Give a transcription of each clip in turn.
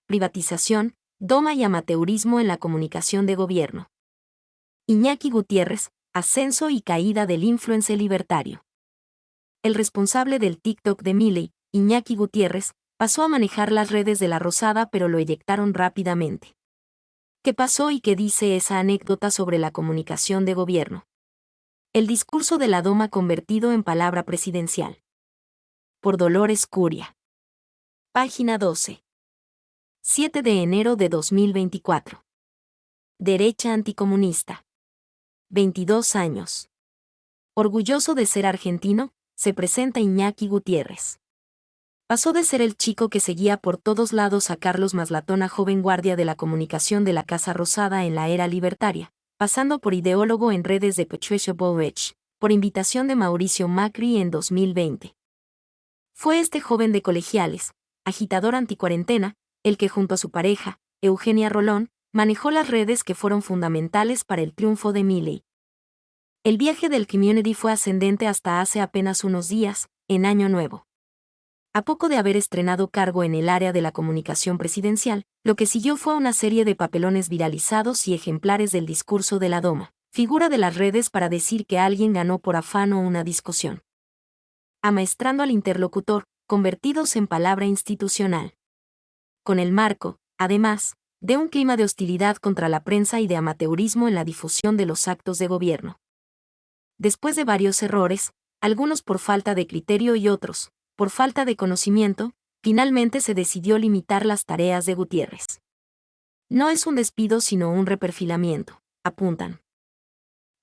privatización, doma y amateurismo en la comunicación de gobierno. Iñaki Gutiérrez, ascenso y caída del influencer libertario. El responsable del TikTok de Milei, Iñaki Gutiérrez, pasó a manejar las redes de La Rosada, pero lo eyectaron rápidamente. ¿Qué pasó y qué dice esa anécdota sobre la comunicación de gobierno? El discurso de la Doma convertido en palabra presidencial. Por Dolores Curia. Página 12. 7 de enero de 2024. Derecha anticomunista. 22 años. Orgulloso de ser argentino, se presenta Iñaki Gutiérrez. Pasó de ser el chico que seguía por todos lados a Carlos Maslatón a joven guardia de la comunicación de la Casa Rosada en la era libertaria, pasando por ideólogo en redes de Patricia Bullrich, por invitación de Mauricio Macri en 2020. Fue este joven de colegiales, agitador anticuarentena, el que junto a su pareja, Eugenia Rolón, manejó las redes que fueron fundamentales para el triunfo de Milei. El viaje del community fue ascendente hasta hace apenas unos días, en Año Nuevo. A poco de haber estrenado cargo en el área de la comunicación presidencial, lo que siguió fue una serie de papelones viralizados y ejemplares del discurso de la Doma, figura de las redes para decir que alguien ganó por afán o una discusión. Amaestrando al interlocutor, convertidos en palabra institucional. Con el marco, además, de un clima de hostilidad contra la prensa y de amateurismo en la difusión de los actos de gobierno. Después de varios errores, algunos por falta de criterio y otros, por falta de conocimiento, finalmente se decidió limitar las tareas de Gutiérrez. No es un despido sino un reperfilamiento, apuntan.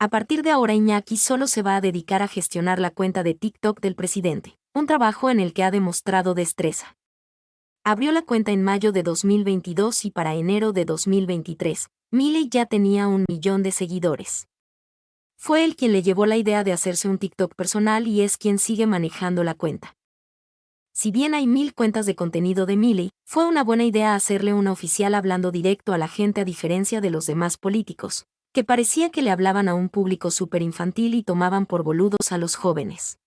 A partir de ahora Iñaki solo se va a dedicar a gestionar la cuenta de TikTok del presidente, un trabajo en el que ha demostrado destreza. Abrió la cuenta en mayo de 2022 y para enero de 2023, Milei ya tenía 1 millón de seguidores. Fue él quien le llevó la idea de hacerse un TikTok personal y es quien sigue manejando la cuenta. Si bien hay 1000 cuentas de contenido de Milei, fue una buena idea hacerle una oficial hablando directo a la gente a diferencia de los demás políticos, que parecía que le hablaban a un público súper infantil y tomaban por boludos a los jóvenes.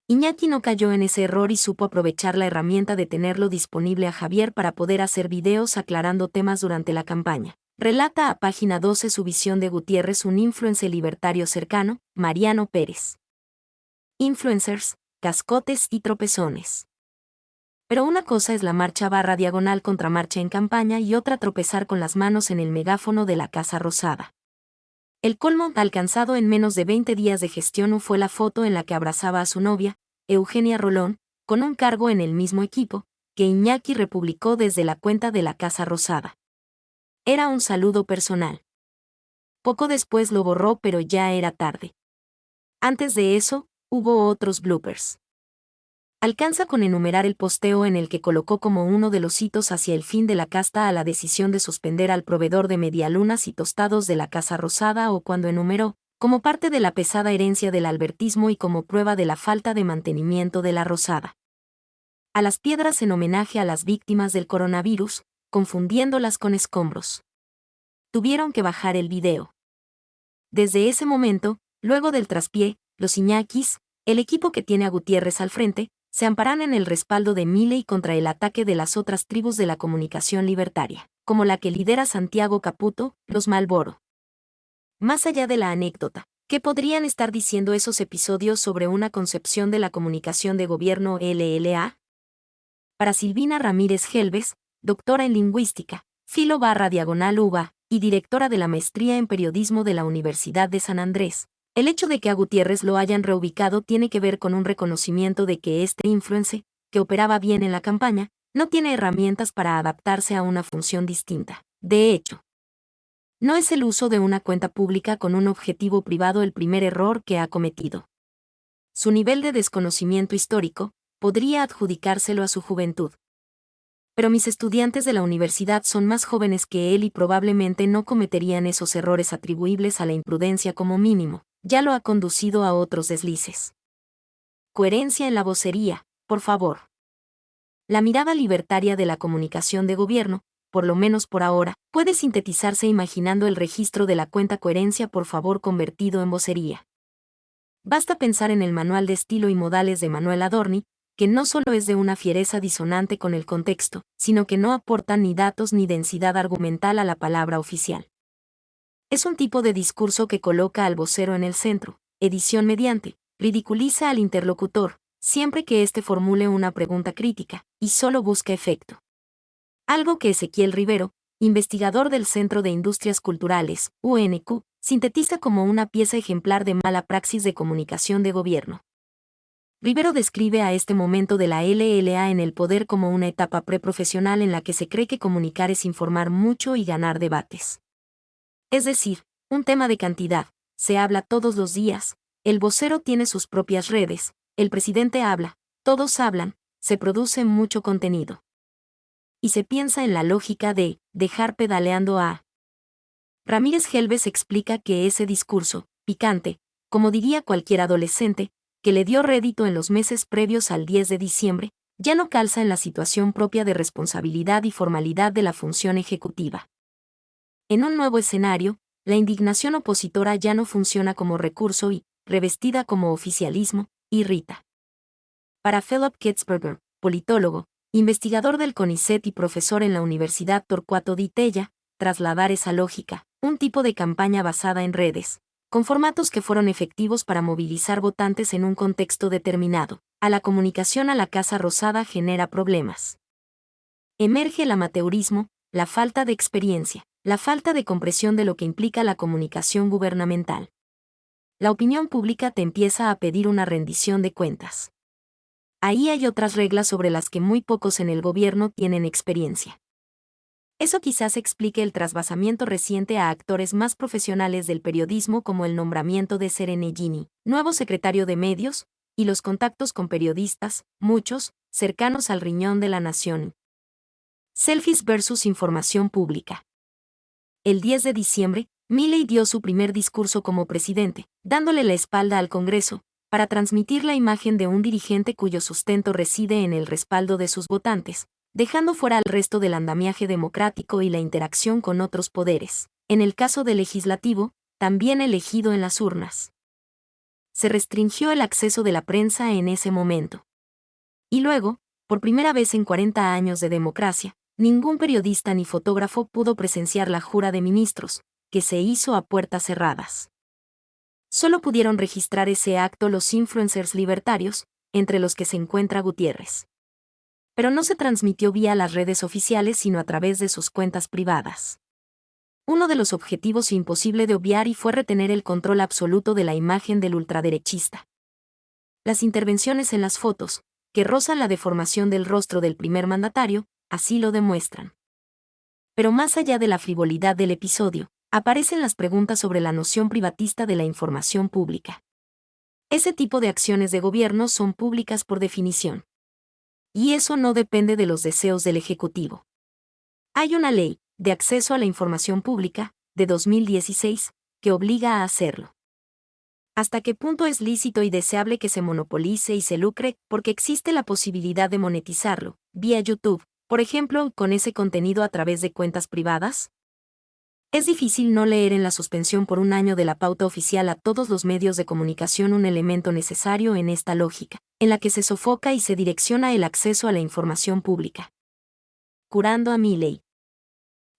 Iñaki no cayó en ese error y supo aprovechar la herramienta de tenerlo disponible a Javier para poder hacer videos aclarando temas durante la campaña. Relata a página 12 su visión de Gutiérrez, un influencer libertario cercano, Mariano Pérez. Influencers, cascotes y tropezones. Pero una cosa es la marcha /diagonal contra marcha en campaña y otra tropezar con las manos en el megáfono de la Casa Rosada. El colmo alcanzado en menos de 20 días de gestión fue la foto en la que abrazaba a su novia, Eugenia Rolón, con un cargo en el mismo equipo, que Iñaki republicó desde la cuenta de la Casa Rosada. Era un saludo personal. Poco después lo borró, pero ya era tarde. Antes de eso, hubo otros bloopers. Alcanza con enumerar el posteo en el que colocó como uno de los hitos hacia el fin de la casta a la decisión de suspender al proveedor de medialunas y tostados de la Casa Rosada, o cuando enumeró, como parte de la pesada herencia del albertismo y como prueba de la falta de mantenimiento de la Rosada, a las piedras en homenaje a las víctimas del coronavirus, confundiéndolas con escombros. Tuvieron que bajar el video. Desde ese momento, luego del traspié, los Iñakis, el equipo que tiene a Gutiérrez al frente, se amparan en el respaldo de Milei contra el ataque de las otras tribus de la comunicación libertaria, como la que lidera Santiago Caputo, los Malboro. Más allá de la anécdota, ¿qué podrían estar diciendo esos episodios sobre una concepción de la comunicación de gobierno LLA? Para Silvina Ramírez Gelbes, doctora en lingüística, filo/diagonal UBA, y directora de la maestría en periodismo de la Universidad de San Andrés, el hecho de que a Gutiérrez lo hayan reubicado tiene que ver con un reconocimiento de que este influencer, que operaba bien en la campaña, no tiene herramientas para adaptarse a una función distinta. De hecho, no es el uso de una cuenta pública con un objetivo privado el primer error que ha cometido. Su nivel de desconocimiento histórico podría adjudicárselo a su juventud. Pero mis estudiantes de la universidad son más jóvenes que él y probablemente no cometerían esos errores atribuibles a la imprudencia como mínimo. Ya lo ha conducido a otros deslices. Coherencia en la vocería, por favor. La mirada libertaria de la comunicación de gobierno, por lo menos por ahora, puede sintetizarse imaginando el registro de la cuenta coherencia por favor convertido en vocería. Basta pensar en el manual de estilo y modales de Manuel Adorni, que no solo es de una fiereza disonante con el contexto, sino que no aporta ni datos ni densidad argumental a la palabra oficial. Es un tipo de discurso que coloca al vocero en el centro, edición mediante, ridiculiza al interlocutor, siempre que éste formule una pregunta crítica, y solo busca efecto. Algo que Ezequiel Rivero, investigador del Centro de Industrias Culturales, UNQ, sintetiza como una pieza ejemplar de mala praxis de comunicación de gobierno. Rivero describe a este momento de la LLA en el poder como una etapa preprofesional en la que se cree que comunicar es informar mucho y ganar debates. Es decir, un tema de cantidad, se habla todos los días, el vocero tiene sus propias redes, el presidente habla, todos hablan, se produce mucho contenido. Y se piensa en la lógica de dejar pedaleando a. Ramírez Gelbes explica que ese discurso, picante, como diría cualquier adolescente, que le dio rédito en los meses previos al 10 de diciembre, ya no calza en la situación propia de responsabilidad y formalidad de la función ejecutiva. En un nuevo escenario, la indignación opositora ya no funciona como recurso y, revestida como oficialismo, irrita. Para Philip Kitzberger, politólogo, investigador del CONICET y profesor en la Universidad Torcuato Di Tella, trasladar esa lógica, un tipo de campaña basada en redes, con formatos que fueron efectivos para movilizar votantes en un contexto determinado, a la comunicación a la Casa Rosada genera problemas. Emerge el amateurismo, la falta de experiencia, la falta de comprensión de lo que implica la comunicación gubernamental. La opinión pública te empieza a pedir una rendición de cuentas. Ahí hay otras reglas sobre las que muy pocos en el gobierno tienen experiencia. Eso quizás explique el trasvasamiento reciente a actores más profesionales del periodismo como el nombramiento de Serenellini, nuevo secretario de Medios, y los contactos con periodistas, muchos, cercanos al riñón de la nación. Selfies versus información pública. El 10 de diciembre, Milei dio su primer discurso como presidente, dándole la espalda al Congreso, para transmitir la imagen de un dirigente cuyo sustento reside en el respaldo de sus votantes, dejando fuera al resto del andamiaje democrático y la interacción con otros poderes, en el caso del legislativo, también elegido en las urnas. Se restringió el acceso de la prensa en ese momento. Y luego, por primera vez en 40 años de democracia, ningún periodista ni fotógrafo pudo presenciar la jura de ministros, que se hizo a puertas cerradas. Solo pudieron registrar ese acto los influencers libertarios, entre los que se encuentra Gutiérrez. Pero no se transmitió vía las redes oficiales sino a través de sus cuentas privadas. Uno de los objetivos imposible de obviar y fue retener el control absoluto de la imagen del ultraderechista. Las intervenciones en las fotos, que rozan la deformación del rostro del primer mandatario, así lo demuestran. Pero más allá de la frivolidad del episodio, aparecen las preguntas sobre la noción privatista de la información pública. Ese tipo de acciones de gobierno son públicas por definición. Y eso no depende de los deseos del Ejecutivo. Hay una ley, de acceso a la información pública, de 2016, que obliga a hacerlo. ¿Hasta qué punto es lícito y deseable que se monopolice y se lucre porque existe la posibilidad de monetizarlo, vía YouTube, por ejemplo, con ese contenido a través de cuentas privadas? Es difícil no leer en la suspensión por un año de la pauta oficial a todos los medios de comunicación un elemento necesario en esta lógica, en la que se sofoca y se direcciona el acceso a la información pública. Curando a Milei.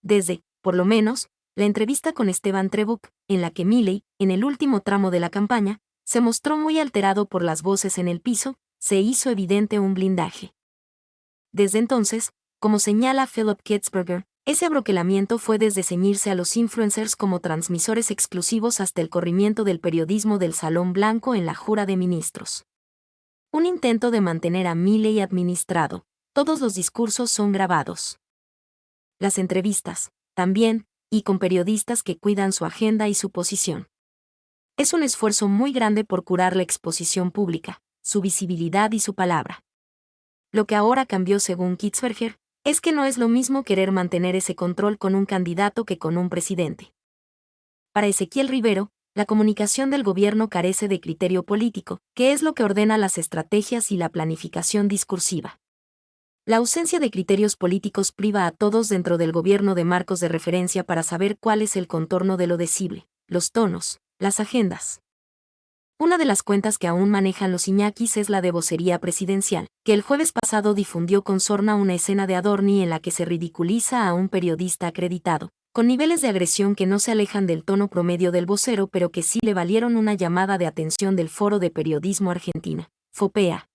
Desde, por lo menos, la entrevista con Esteban Trebuch, en la que Milei, en el último tramo de la campaña, se mostró muy alterado por las voces en el piso, se hizo evidente un blindaje. Desde entonces, como señala Philip Kitzberger, ese abroquelamiento fue desde ceñirse a los influencers como transmisores exclusivos hasta el corrimiento del periodismo del Salón Blanco en la jura de ministros. Un intento de mantener a Milei administrado, todos los discursos son grabados. Las entrevistas, también, y con periodistas que cuidan su agenda y su posición. Es un esfuerzo muy grande por curar la exposición pública, su visibilidad y su palabra. Lo que ahora cambió según Kitzberger, es que no es lo mismo querer mantener ese control con un candidato que con un presidente. Para Ezequiel Rivero, la comunicación del gobierno carece de criterio político, que es lo que ordena las estrategias y la planificación discursiva. La ausencia de criterios políticos priva a todos dentro del gobierno de marcos de referencia para saber cuál es el contorno de lo decible, los tonos, las agendas. Una de las cuentas que aún manejan los Iñakis es la de Vocería Presidencial, que el jueves pasado difundió con sorna una escena de Adorni en la que se ridiculiza a un periodista acreditado, con niveles de agresión que no se alejan del tono promedio del vocero pero que sí le valieron una llamada de atención del Foro de Periodismo Argentina, FOPEA.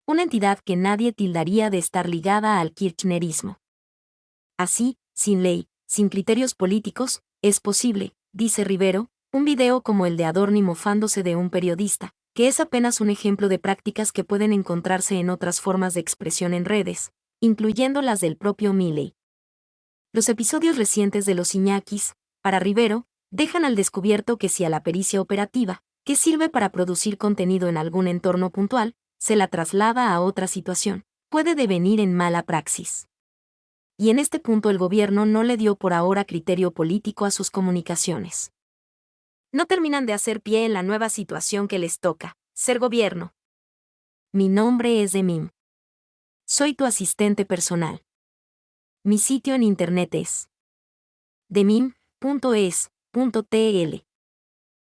Una entidad que nadie tildaría de estar ligada al kirchnerismo. Así, sin ley, sin criterios políticos, es posible, dice Rivero, un video como el de Adorni mofándose de un periodista, que es apenas un ejemplo de prácticas que pueden encontrarse en otras formas de expresión en redes, incluyendo las del propio Milei. Los episodios recientes de los Iñakis, para Rivero, dejan al descubierto que si a la pericia operativa, que sirve para producir contenido en algún entorno puntual, se la traslada a otra situación, puede devenir en mala praxis. Y en este punto el gobierno no le dio por ahora criterio político a sus comunicaciones. No terminan de hacer pie en la nueva situación que les toca, ser gobierno. Mi nombre es Demim. Soy tu asistente personal. Mi sitio en internet es demim.es.tl.